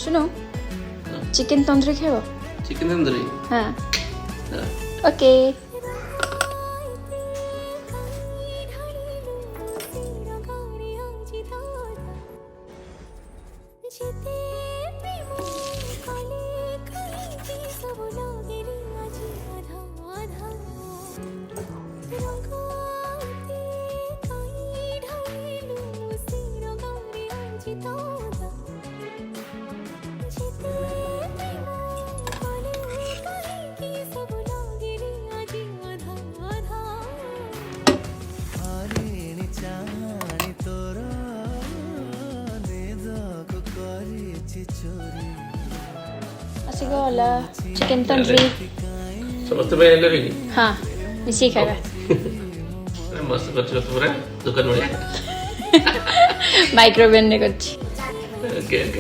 শুনো চিকেন তন্দুরি খাও চিকেন তন্দুরি হ্যাঁ ওকে ଆସିଗଲା ଚିକେନ ତନ୍ଦୁରି ସମସ୍ତେ ପାଇଁ ଆଣିଲେ କି ହଁ ମିଶିକି ଖାଇବା ମସ୍ତ କରିଛ ପୁରା ଦୋକାନ ଭଳିଆ ମାଇକ୍ରୋୱେଭରେ କରିଛି ଓକେ ଓକେ